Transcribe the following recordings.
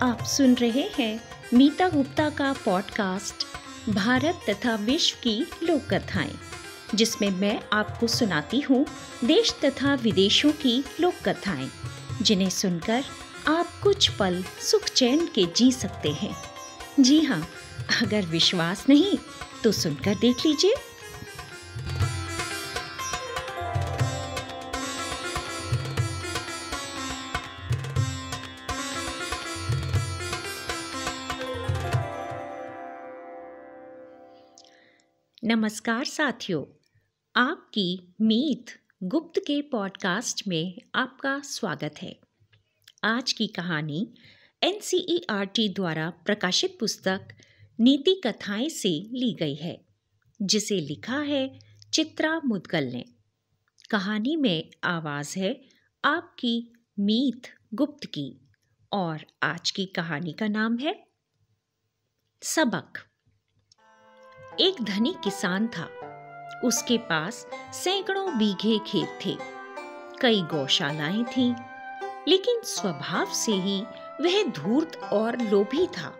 आप सुन रहे हैं मीता गुप्ता का पॉडकास्ट भारत तथा विश्व की लोक कथाएं, जिसमें मैं आपको सुनाती हूँ देश तथा विदेशों की लोक कथाएं, जिन्हें सुनकर आप कुछ पल सुख चैन के जी सकते हैं। जी हाँ, अगर विश्वास नहीं तो सुनकर देख लीजिए। नमस्कार साथियों, आपकी मीत गुप्त के पॉडकास्ट में आपका स्वागत है। आज की कहानी NCERT द्वारा प्रकाशित पुस्तक नीति कथाएं से ली गई है, जिसे लिखा है चित्रा मुदगल ने। कहानी में आवाज़ है आपकी मीत गुप्त की, और आज की कहानी का नाम है सबक। एक धनी किसान था। उसके पास सैकड़ों बीघे खेत थे, कई गौशालाएं थीं, लेकिन स्वभाव से ही वह धूर्त और लोभी था।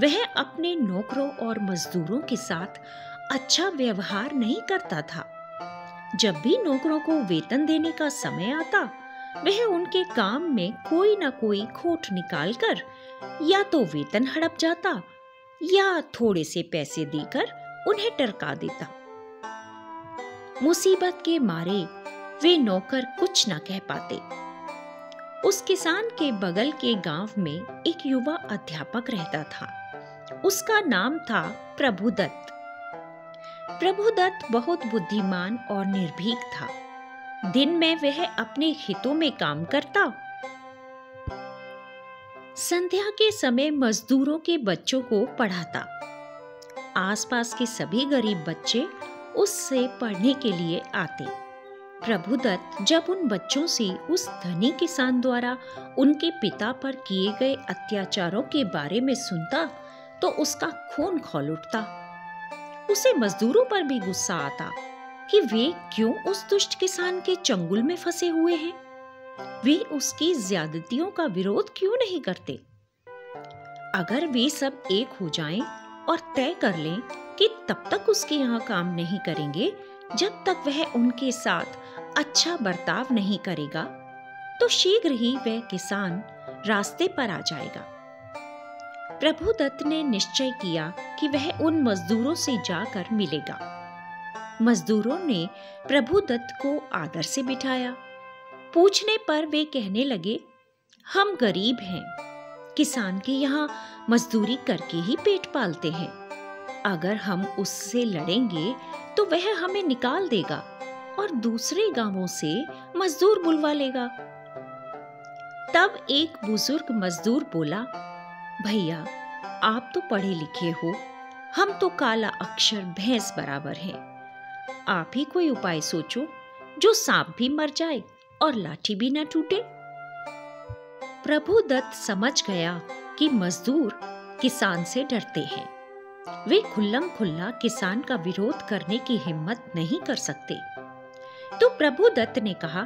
वह अपने नौकरों और मजदूरों के साथ अच्छा व्यवहार नहीं करता था। जब भी नौकरों को वेतन देने का समय आता, वह उनके काम में कोई न कोई खोट निकालकर या तो वेतन हड़प जाता या थोड़े से पैसे देकर उन्हें टरका देता। मुसीबत के मारे वे नौकर कुछ न कह पाते। उस किसान के बगल के गांव में एक युवा अध्यापक रहता था। उसका नाम था प्रभुदत्त। प्रभुदत्त बहुत बुद्धिमान और निर्भीक था। दिन में वह अपने हितों में काम करता, संध्या के समय मजदूरों के बच्चों को पढ़ाता। आसपास के सभी गरीब बच्चे उससे पढ़ने के लिए आते। प्रभुदत्त जब उन बच्चों से उस धनी किसान द्वारा उनके पिता पर किए गए अत्याचारों के बारे में सुनता तो उसका खून खौल उठता। उसे मजदूरों पर भी गुस्सा आता कि वे क्यों उस दुष्ट किसान के चंगुल में फंसे हुए हैं। वे उसकी ज्यादतियों का विरोध क्यों नहीं करते? अगर वे सब एक हो जाएं और तय कर लें कि तब तक उसके यहाँ काम नहीं करेंगे जब तक वह उनके साथ अच्छा बर्ताव नहीं करेगा, तो शीघ्र ही वह किसान रास्ते पर आ जाएगा। प्रभुदत्त ने निश्चय किया कि वह उन मजदूरों से जाकर मिलेगा। मजदूरों ने प्रभुदत्त को आदर से बिठाया। पूछने पर वे कहने लगे, हम गरीब हैं, किसान के यहाँ मजदूरी करके ही पेट पालते हैं। अगर हम उससे लड़ेंगे तो वह हमें निकाल देगा और दूसरे गांवों से मजदूर बुलवा लेगा। तब एक बुजुर्ग मजदूर बोला, भैया, आप तो पढ़े लिखे हो, हम तो काला अक्षर भैंस बराबर हैं। आप ही कोई उपाय सोचो जो सांप भी मर जाए और लाठी भी न टूटे। प्रभुदत्त समझ गया कि मजदूर किसान से डरते हैं। वे खुल्लम खुल्ला किसान का विरोध करने की हिम्मत नहीं कर सकते। तो प्रभुदत्त ने कहा,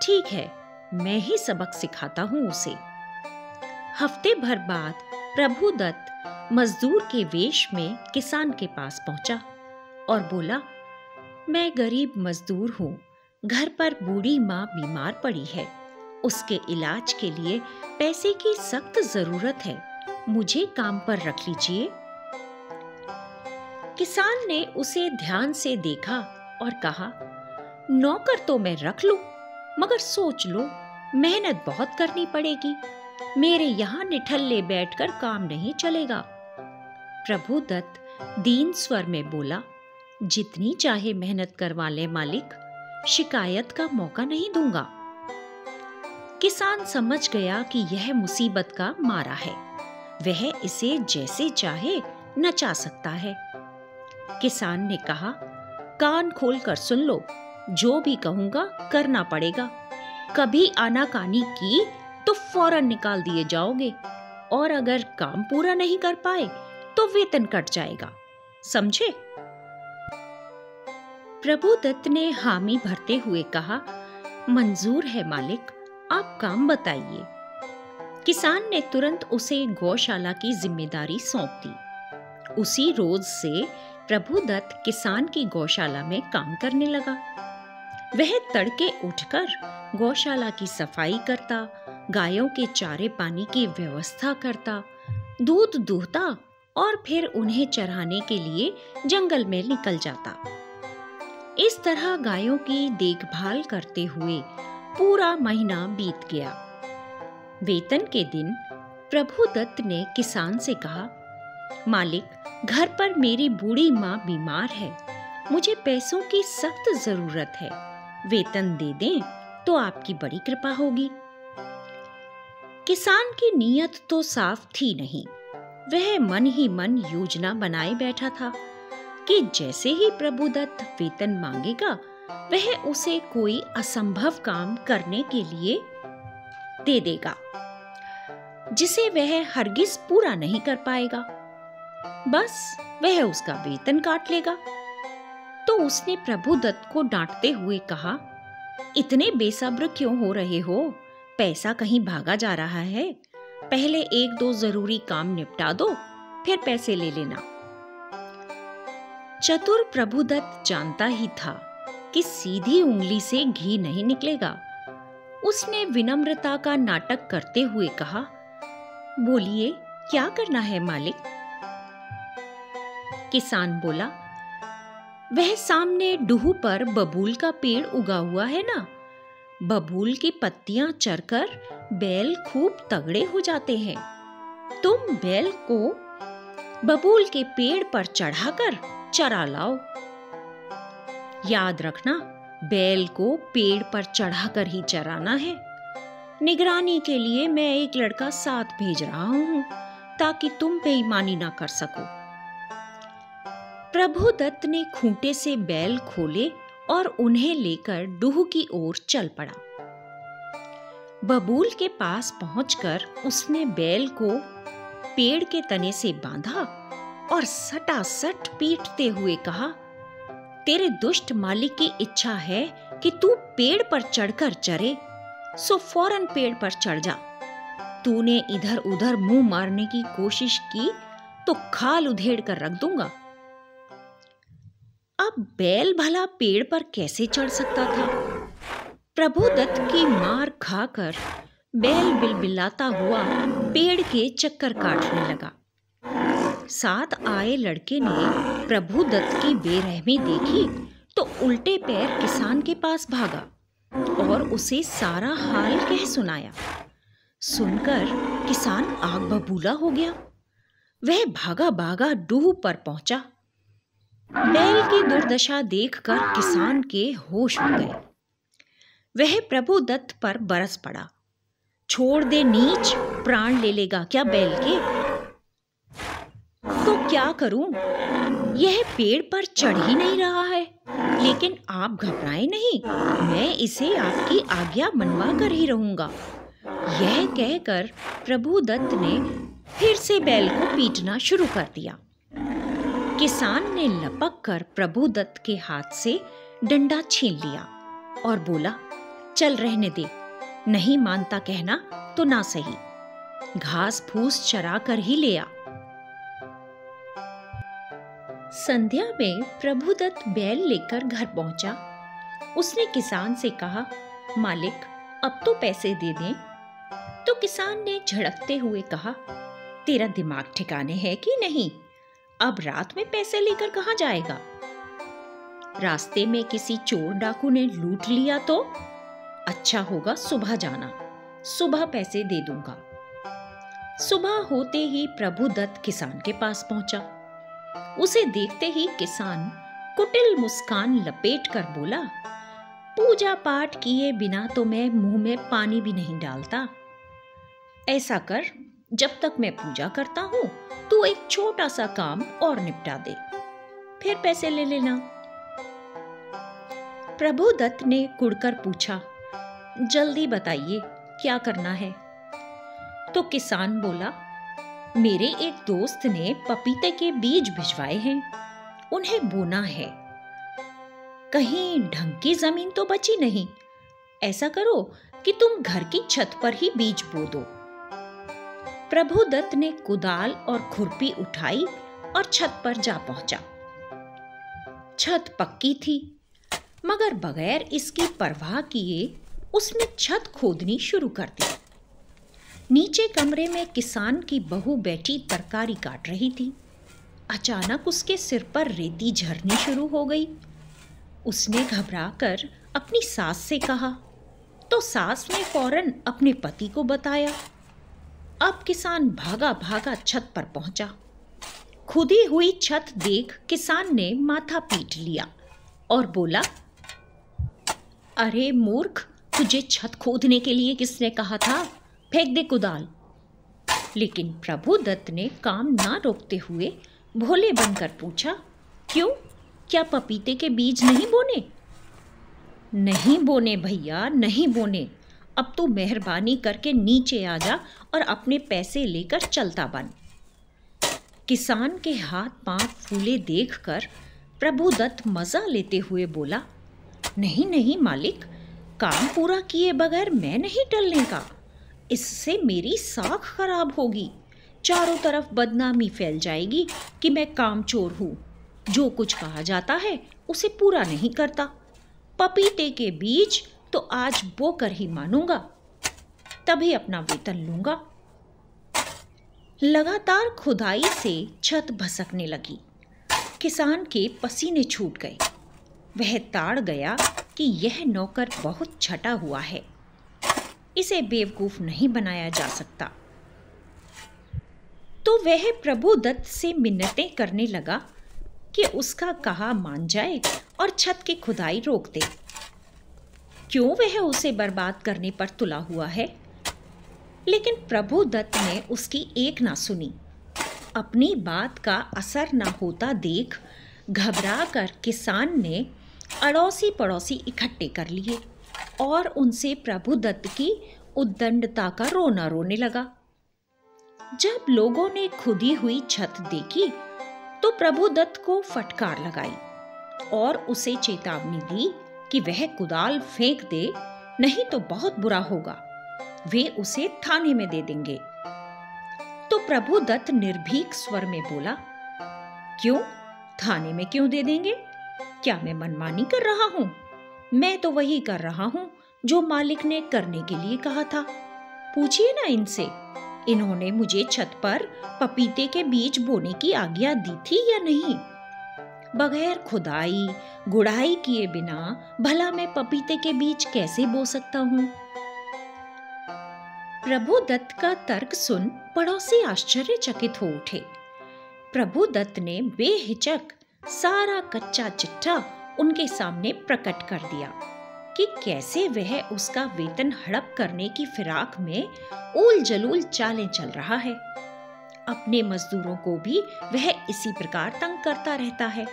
ठीक है, मैं ही सबक सिखाता हूँ उसे। हफ्ते भर बाद प्रभुदत्त मजदूर के वेश में किसान के पास पहुंचा और बोला, मैं गरीब मजदूर हूँ, घर पर बूढ़ी माँ बीमार पड़ी है, उसके इलाज के लिए पैसे की सख्त जरूरत है, मुझे काम पर रख लीजिए। किसान ने उसे ध्यान से देखा और कहा, नौकर तो मैं रख लूं, मगर सोच लो, मेहनत बहुत करनी पड़ेगी। मेरे यहाँ निठल्ले बैठकर काम नहीं चलेगा। प्रभुदत्त दीन स्वर में बोला, जितनी चाहे मेहनत करवा ले मालिक, शिकायत का मौका नहीं दूंगा। किसान समझ गया कि यह मुसीबत का मारा है, वह इसे जैसे चाहे नचा सकता है। किसान ने कहा, कान खोलकर सुन लो, जो भी कहूंगा करना पड़ेगा। कभी आनाकानी की तो फौरन निकाल दिए जाओगे, और अगर काम पूरा नहीं कर पाए तो वेतन कट जाएगा, समझे? प्रभुदत्त ने हामी भरते हुए कहा, मंजूर है मालिक, आप काम बताइए। किसान ने तुरंत उसे गौशाला की जिम्मेदारी सौंप दी। उसी रोज से प्रभुदत्त किसान की गौशाला में काम करने लगा। वह तड़के उठकर गौशाला की सफाई करता, गायों के चारे पानी की व्यवस्था करता, दूध दूहता और फिर उन्हें चराने के लिए जंगल में निकल जाता। इस तरह गायों की देखभाल करते हुए पूरा महीना बीत गया। वेतन के दिन प्रभुदत्त ने किसान से कहा, मालिक, घर पर मेरी बूढ़ी माँ बीमार है, मुझे पैसों की सख्त जरूरत है, वेतन दे दें तो आपकी बड़ी कृपा होगी। किसान की नीयत तो साफ थी नहीं। वह मन ही मन योजना बनाए बैठा था कि जैसे ही प्रभुदत्त वेतन मांगेगा, वह उसे कोई असंभव काम करने के लिए दे देगा, जिसे वह हरगिज पूरा नहीं कर पाएगा। बस वह उसका वेतन काट लेगा। तो उसने प्रभुदत्त को डांटते हुए कहा, इतने बेसब्र क्यों हो रहे हो? पैसा कहीं भागा जा रहा है। पहले 1-2 जरूरी काम निपटा दो, फिर पैसे ले लेना। चतुर प्रभुदत्त जानता ही था कि सीधी उंगली से घी नहीं निकलेगा। उसने विनम्रता का नाटक करते हुए कहा, बोलिए, क्या करना है मालिक? किसान बोला, वह सामने डूहू पर बबूल का पेड़ उगा हुआ है ना, बबूल की पत्तियां चरकर बैल खूब तगड़े हो जाते हैं। तुम बैल को बबूल के पेड़ पर चढ़ाकर चरा लाओ। याद रखना, बैल को पेड़ पर चढ़ाकर ही चराना है। निगरानी के लिए मैं एक लड़का साथ भेज रहा हूं, ताकि तुम बेईमानी ना कर सको। प्रभुदत्त ने खूंटे से बैल खोले और उन्हें लेकर डूहू की ओर चल पड़ा। बबूल के पास पहुंचकर उसने बैल को पेड़ के तने से बांधा और सटासट पीटते हुए कहा, तेरे दुष्ट मालिक की इच्छा है कि तू पेड़ पर चढ़कर चरे, सो फौरन पेड़ पर चढ़ जा। तूने इधर उधर मुंह मारने की कोशिश की तो खाल उधेड़ कर रख दूंगा। अब बैल भला पेड़ पर कैसे चढ़ सकता था? प्रभुदत्त की मार खाकर बैल बिलबिलाता हुआ पेड़ के चक्कर काटने लगा। साथ आए लड़के ने प्रभुदत्त की बेरहमी देखी तो उल्टे पैर किसान के पास भागा और उसे सारा हाल कह सुनाया। सुनकर किसान आग बबूला हो गया। वह भागा भागा डूहू पर पहुंचा। बैल की दुर्दशा देखकर किसान के होश उड़ गए। वह प्रभुदत्त पर बरस पड़ा, छोड़ दे नीच, प्राण ले लेगा क्या बैल के? तो क्या करूं? यह पेड़ पर चढ़ ही नहीं रहा है। लेकिन आप घबराएं नहीं, मैं इसे आपकी आज्ञा मनवा कर ही रहूंगा। यह कहकर प्रभुदत्त ने फिर से बैल को पीटना शुरू कर दिया। किसान ने लपक कर प्रभुदत्त के हाथ से डंडा छीन लिया और बोला, चल रहने दे, नहीं मानता कहना तो ना सही, घास फूस चरा कर ही ले आ। संध्या में प्रभुदत्त बैल लेकर घर पहुंचा। उसने किसान से कहा, मालिक, अब तो पैसे दे दें। तो किसान ने झड़कते हुए कहा, तेरा दिमाग ठिकाने है कि नहीं? अब रात में पैसे लेकर कहां जाएगा? रास्ते में किसी चोर डाकू ने लूट लिया तो? अच्छा होगा सुबह जाना, सुबह पैसे दे दूंगा। सुबह होते ही प्रभुदत्त किसान के पास पहुंचा। उसे देखते ही किसान कुटिल मुस्कान लपेट कर बोला, पूजा पाठ किए बिना तो मैं मुंह में पानी भी नहीं डालता। ऐसा कर, जब तक मैं पूजा करता हूं तू एक छोटा सा काम और निपटा दे, फिर पैसे ले लेना। प्रभुदत्त ने कुड़कर पूछा, जल्दी बताइए क्या करना है? तो किसान बोला, मेरे एक दोस्त ने पपीते के बीज भिजवाए हैं, उन्हें बोना है। कहीं ढंग की जमीन तो बची नहीं। ऐसा करो कि तुम घर की छत पर ही बीज बो दो। प्रभुदत्त ने कुदाल और खुरपी उठाई और छत पर जा पहुंचा। छत पक्की थी, मगर बगैर इसकी परवाह किए उसने छत खोदनी शुरू कर दी। नीचे कमरे में किसान की बहू बैठी तरकारी काट रही थी। अचानक उसके सिर पर रेती झरनी शुरू हो गई। उसने घबराकर अपनी सास से कहा, तो सास ने फौरन अपने पति को बताया। अब किसान भागा भागा छत पर पहुंचा। खुदी हुई छत देख किसान ने माथा पीट लिया और बोला, अरे मूर्ख, तुझे छत खोदने के लिए किसने कहा था? फेंक दे कुदाल। लेकिन प्रभुदत्त ने काम ना रोकते हुए भोले बनकर पूछा, क्यों, क्या पपीते के बीज नहीं बोने? नहीं बोने भैया, नहीं बोने। अब तू मेहरबानी करके नीचे आ जा और अपने पैसे लेकर चलता बन। किसान के हाथ पांव फूले देखकर प्रभुदत्त मजा लेते हुए बोला, नहीं नहीं मालिक, काम पूरा किए बगैर मैं नहीं टलने का। इससे मेरी साख खराब होगी। चारों तरफ बदनामी फैल जाएगी कि मैं कामचोर हूँ, जो कुछ कहा जाता है उसे पूरा नहीं करता। पपीते के बीज तो आज बोकर ही मानूंगा, तभी अपना वेतन लूंगा। लगातार खुदाई से छत भसकने लगी। किसान के पसीने छूट गए। वह ताड़ गया कि यह नौकर बहुत छटा हुआ है, इसे बेवकूफ नहीं बनाया जा सकता। तो वह प्रभुदत्त से मिन्नतें करने लगा कि उसका कहा मान जाए और छत की खुदाई रोक दे। क्यों वह उसे बर्बाद करने पर तुला हुआ है? लेकिन प्रभुदत्त ने उसकी एक ना सुनी। अपनी बात का असर ना होता देख घबरा कर किसान ने अड़ोसी पड़ोसी इकट्ठे कर लिए और उनसे प्रभुदत्त की उद्दंडता का रोना रोने लगा। जब लोगों ने खुदी हुई छत देखी तो प्रभुदत्त को फटकार लगाई और उसे चेतावनी दी कि वह कुदाल फेंक दे, नहीं तो बहुत बुरा होगा। वे उसे थाने में दे देंगे। तो प्रभुदत्त निर्भीक स्वर में बोला, क्यों, थाने में क्यों दे देंगे? क्या मैं मनमानी कर रहा हूं? मैं तो वही कर रहा हूं जो मालिक ने करने के लिए कहा था। पूछिए ना इनसे, इन्होंने मुझे छत पर पपीते के बीज बोने की आज्ञा दी थी या नहीं? बगैर खुदाई गुड़ाई किए बिना भला मैं पपीते के बीज कैसे बो सकता हूँ? प्रभुदत्त का तर्क सुन पड़ोसी आश्चर्यचकित हो उठे। प्रभुदत्त ने बेहिचक सारा कच्चा चिट्ठा उनके सामने प्रकट कर दिया कि कैसे वह उसका वेतन हड़प करने की फिराक में ऊल जलूल चालें चल रहा है। अपने मजदूरों को भी वह इसी प्रकार तंग करता रहता है।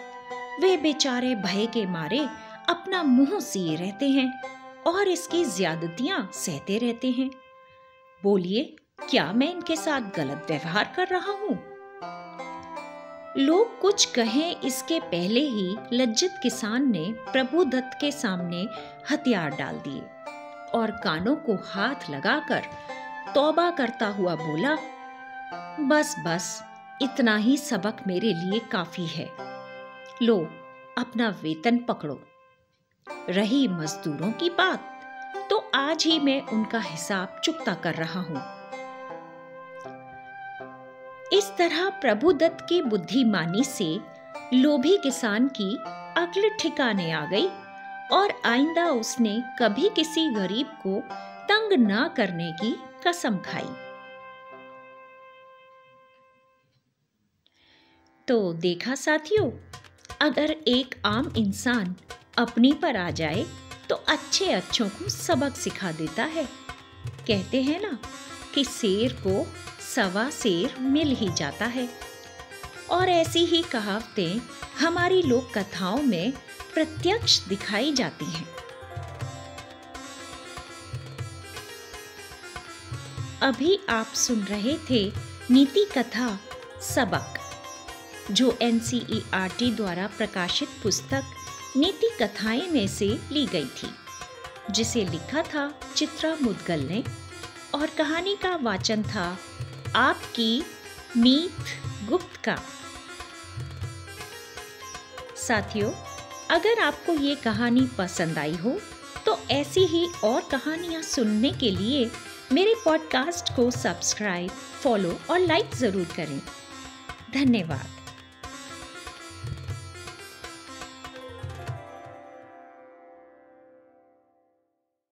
वे बेचारे भय के मारे अपना मुंह सिए रहते हैं और इसकी ज्यादतियां सहते रहते हैं। बोलिए, क्या मैं इनके साथ गलत व्यवहार कर रहा हूँ? लोग कुछ कहें इसके पहले ही लज्जित किसान ने प्रभुदत्त के सामने हथियार डाल दिए और कानों को हाथ लगाकर तौबा करता हुआ बोला, बस बस, इतना ही सबक मेरे लिए काफी है। लो, अपना वेतन पकड़ो। रही मजदूरों की बात, तो आज ही मैं उनका हिसाब चुकता कर रहा हूं। इस तरह प्रभुदत्त की बुद्धिमानी से लोभी किसान की अक्ल ठिकाने आ गई और आइंदा उसने कभी किसी गरीब को तंग ना करने की कसम खाई। तो देखा साथियों, अगर एक आम इंसान अपनी पर आ जाए तो अच्छे अच्छों को सबक सिखा देता है। कहते हैं ना कि शेर को सवा शेर मिल ही जाता है। और ऐसी ही कहावतें हमारी लोक कथाओं में प्रत्यक्ष दिखाई जाती हैं। अभी आप सुन रहे थे नीति कथा सबक, जो NCERT द्वारा प्रकाशित पुस्तक नीति कथाएं में से ली गई थी, जिसे लिखा था चित्रा मुदगल ने और कहानी का वाचन था आपकी मीत गुप्ता। साथियों, अगर आपको ये कहानी पसंद आई हो तो ऐसी ही और कहानियाँ सुनने के लिए मेरे पॉडकास्ट को सब्सक्राइब, फॉलो और लाइक ज़रूर करें। धन्यवाद।